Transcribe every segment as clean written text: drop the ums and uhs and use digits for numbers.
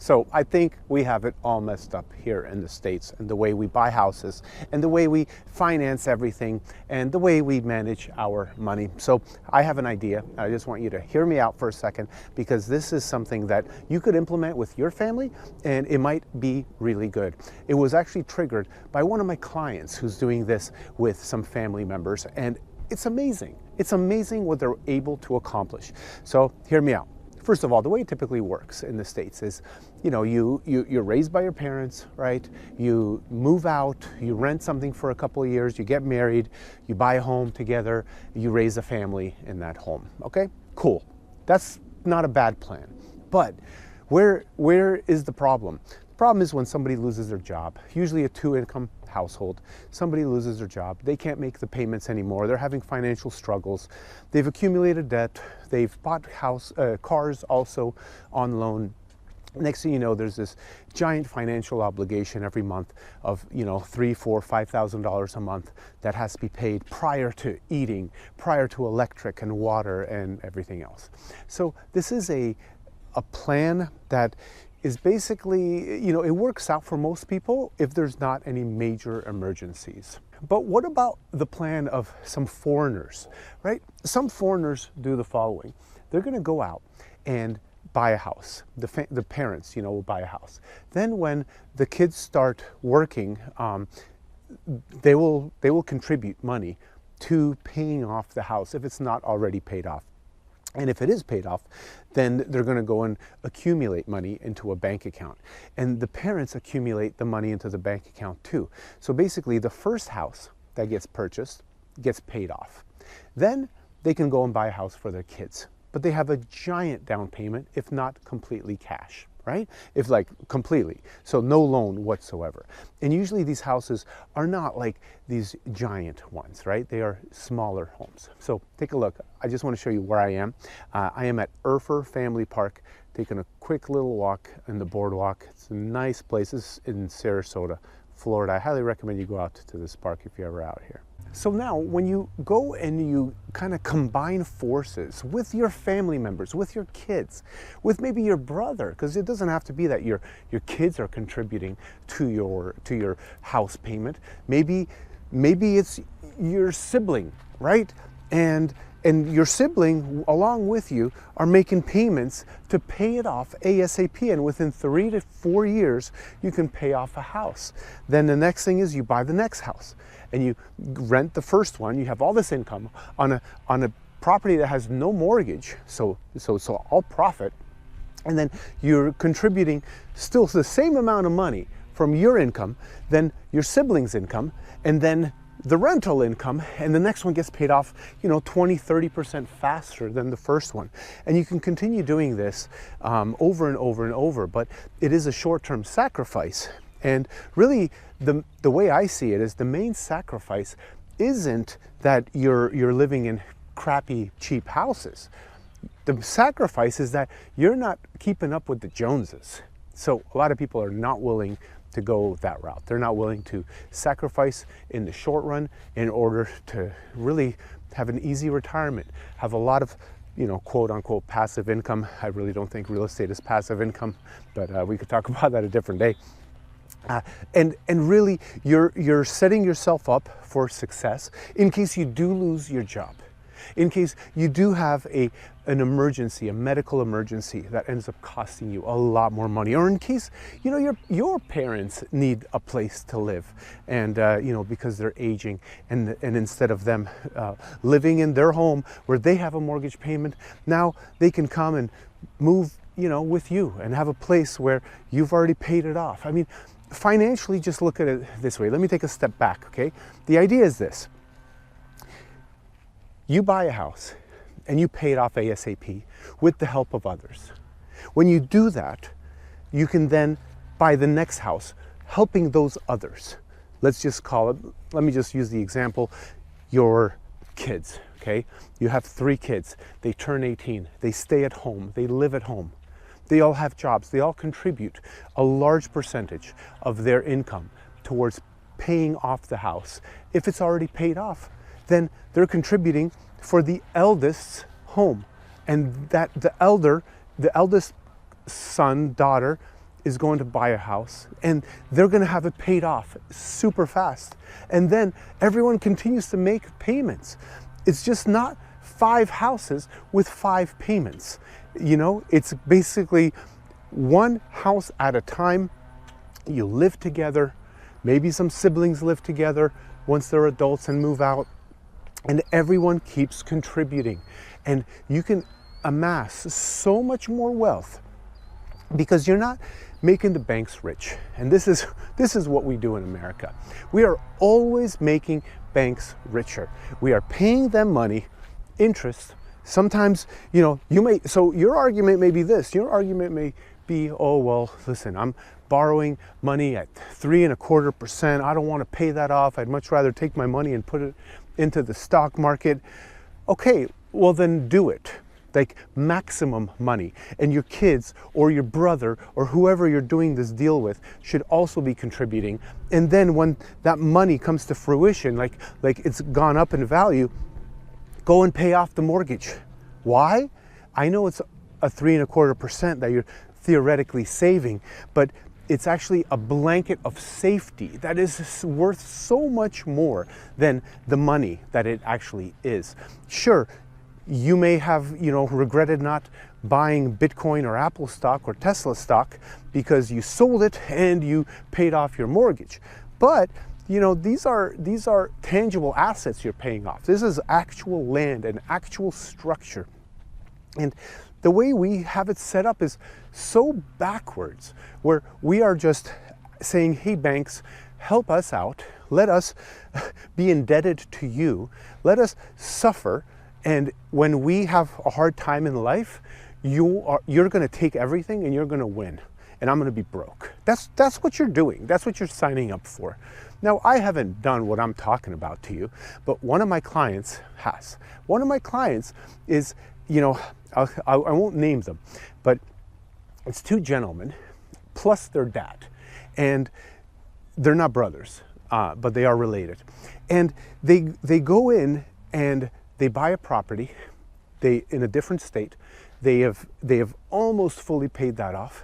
So I think we have it all messed up here in the States, and the way we buy houses and the way we finance everything and the way we manage our money. So I have an idea. I just want you to hear me out for a second, because this is something that you could implement with your family and it might be really good. It was actually triggered by one of my clients who's doing this with some family members, and it's amazing. It's amazing what they're able to accomplish. So hear me out. First of all, the way it typically works in the States is, you're raised by your parents, right? You move out, you rent something for a couple of years, you get married, you buy a home together, you raise a family in that home. Okay, cool. That's not a bad plan. But where is the problem? The problem is when somebody loses their job, usually a two-income household. Somebody loses their job, they can't make the payments anymore, they're having financial struggles, they've accumulated debt, they've bought cars also on loan. Next thing you know, there's this giant financial obligation every month of $3,000, $4,000, $5,000 a month that has to be paid prior to eating, prior to electric and water and everything else. So this is a plan that is basically, it works out for most people if there's not any major emergencies. But what about the plan of some foreigners, right? Some foreigners do the following. They're gonna go out and buy a house. The parents, will buy a house. Then when the kids start working, they will contribute money to paying off the house if it's not already paid off. And if it is paid off, then they're going to go and accumulate money into a bank account. And the parents accumulate the money into the bank account too. So basically, the first house that gets purchased gets paid off. Then they can go and buy a house for their kids. But they have a giant down payment, if not completely cash, right? If completely, so no loan whatsoever. And usually these houses are not like these giant ones, right? They are smaller homes. So take a look. I just want to show you where I am. I am at Urfer Family Park, taking a quick little walk in the boardwalk. It's a nice place. It's in Sarasota, Florida. I highly recommend you go out to this park if you're ever out here. So now when you go and you kind of combine forces with your family members, with your kids, with maybe your brother, because it doesn't have to be that your kids are contributing to your house payment. Maybe it's your sibling, right? And your sibling along with you are making payments to pay it off ASAP, and within 3 to 4 years you can pay off a house. Then the next thing is you buy the next house and you rent the first one. You have all this income on a property that has no mortgage, so all profit, and then you're contributing still the same amount of money from your income, then your sibling's income, and then the rental income, and the next one gets paid off 20-30% faster than the first one. And you can continue doing this over and over and over, but it is a short-term sacrifice. And really the way I see it is the main sacrifice isn't that you're living in crappy cheap houses. The sacrifice is that you're not keeping up with the Joneses. So a lot of people are not willing to go that route. They're not willing to sacrifice in the short run in order to really have an easy retirement, have a lot of, quote unquote passive income. I really don't think real estate is passive income, but we could talk about that a different day. And really you're setting yourself up for success in case you do lose your job, in case you do have an emergency, a medical emergency that ends up costing you a lot more money, or in case your parents need a place to live, and because they're aging, and instead of them living in their home where they have a mortgage payment, now they can come and move with you and have a place where you've already paid it off. I mean, financially, just look at it this way. Let me take a step back, okay? The idea is this. You buy a house and you pay it off ASAP with the help of others. When you do that, you can then buy the next house, helping those others. Let me just use the example, your kids, okay? You have 3 kids, they turn 18, they stay at home, they live at home. They all have jobs, they all contribute a large percentage of their income towards paying off the house. If it's already paid off, then they're contributing for the eldest's home. And that the eldest son, daughter, is going to buy a house and they're going to have it paid off super fast. And then everyone continues to make payments. It's just not 5 houses with 5 payments. You know, it's basically one house at a time. You live together. Maybe some siblings live together once they're adults and move out. And everyone keeps contributing. And you can amass so much more wealth because you're not making the banks rich. And this is what we do in America. We are always making banks richer. We are paying them money, interest. Sometimes, you know, so your argument may be this. Your argument may be, oh, well, listen, I'm borrowing money at 3.25%. I don't want to pay that off. I'd much rather take my money and put it into the stock market. Okay, well then do it. Like maximum money. And your kids or your brother or whoever you're doing this deal with should also be contributing. And then when that money comes to fruition, like it's gone up in value, go and pay off the mortgage. Why? I know it's a 3.25% that you're theoretically saving, but it's actually a blanket of safety that is worth so much more than the money that it actually is. Sure, you may have, you know, regretted not buying Bitcoin or Apple stock or Tesla stock because you sold it and you paid off your mortgage. But, you know, these are tangible assets you're paying off. This is actual land and actual structure. And the way we have it set up is so backwards, where we are just saying, hey, banks, help us out. Let us be indebted to you. Let us suffer. And when we have a hard time in life, you're going to take everything and you're going to win. And I'm going to be broke. That's what you're doing. That's what you're signing up for. Now, I haven't done what I'm talking about to you, but one of my clients has. One of my clients is, you know, I won't name them, but it's 2 gentlemen plus their dad. And they're not brothers, but they are related. And they go in and they buy a property, in a different state. They have almost fully paid that off.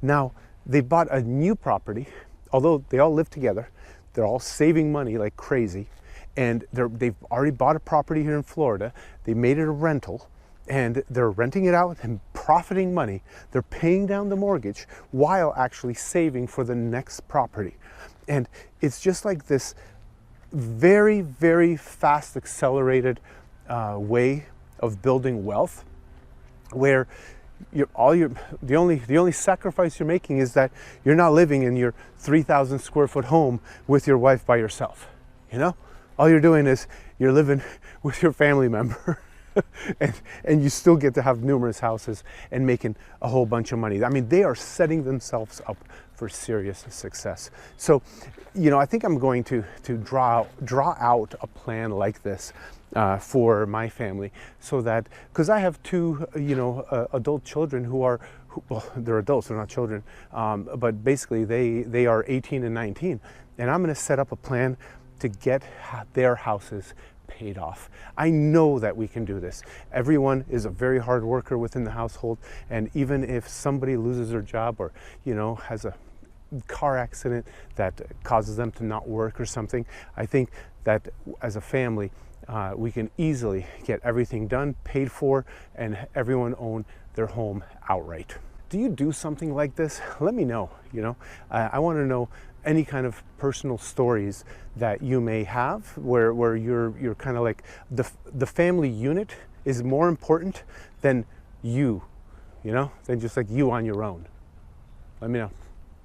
Now they bought a new property, although they all live together. They're all saving money like crazy, and they've already bought a property here in Florida. They made it a rental, and they're renting it out and profiting money. They're paying down the mortgage while actually saving for the next property. And it's just like this very, very fast, accelerated way of building wealth, where the only sacrifice you're making is that you're not living in your 3,000 square foot home with your wife by yourself. You know, all you're doing is you're living with your family member. and you still get to have numerous houses and making a whole bunch of money. I mean, they are setting themselves up for serious success. So, you know, I think I'm going to draw out a plan like this for my family, so that, because I have 2, you know, adult children well, they're adults, they're not children, but basically they are 18 and 19, and I'm going to set up a plan to get their houses paid off. I know that we can do this. Everyone is a very hard worker within the household, and even if somebody loses their job or, you know, has a car accident that causes them to not work or something, I think that as a family we can easily get everything done, paid for, and everyone own their home outright. Do you do something like this? Let me know. You know, I want to know any kind of personal stories that you may have where you're kind of like the family unit is more important than you know, than just like you on your own. Let me know.